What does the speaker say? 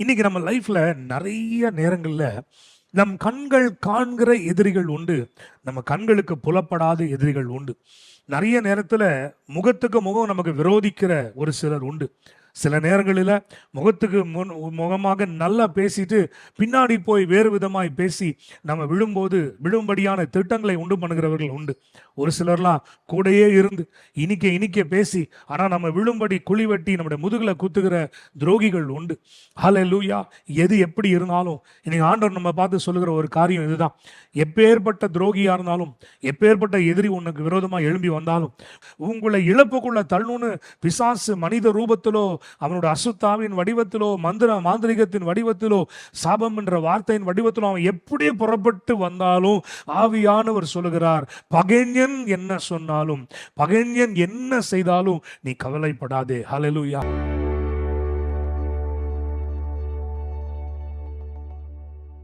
இன்னைக்கு நம்ம லைஃப்ல நிறைய நேரங்கள்ல நம் கண்கள் காண்கிற எதிரிகள் உண்டு, நம்ம கண்களுக்கு புலப்படாத எதிரிகள் உண்டு. நிறைய நேரத்துல முகத்துக்கு முகம் நமக்கு விரோதிக்கிற ஒரு சிலர் உண்டு. சில நேரங்களில் முகத்துக்கு முகமாக நல்லா பேசிட்டு பின்னாடி போய் வேறு விதமாய் பேசி நம்ம விழும்படியான திட்டங்களை உண்டு பண்ணுகிறவர்கள் உண்டு. ஒரு சிலர்லாம் கூடையே இருந்து இனிக்க இனிக்க பேசி ஆனால் நம்ம விழும்படி குழி வெட்டி நம்முடைய முதுகில் குத்துகிற துரோகிகள் உண்டு. ஹல்லேலூயா. எது எப்படி இருந்தாலும் இன்னைக்கு ஆண்டவர் நம்ம பார்த்து சொல்லுகிற ஒரு காரியம் இதுதான். எப்பேற்பட்ட துரோகியா இருந்தாலும், எப்பேற்பட்ட எதிரி உனக்கு விரோதமாக எழும்பி வந்தாலும், உங்களை இழப்புக்குள்ள தள்ளுன்னு பிசாசு மனித ரூபத்திலோ அவனோட அசுத்தாவின் வடிவத்திலோ மாந்திரிகத்தின் வடிவத்திலோ சாபம் என்ற வார்த்தையின் வடிவத்திலோ அவன் எப்படி புறப்பட்டு வந்தாலும் ஆவியானவர் சொல்லுகிறார், பகைஞன் என்ன சொன்னாலும், பகைஞன் என்ன செய்தாலும் நீ கவலைப்படாதே. ஹல்லேலூயா.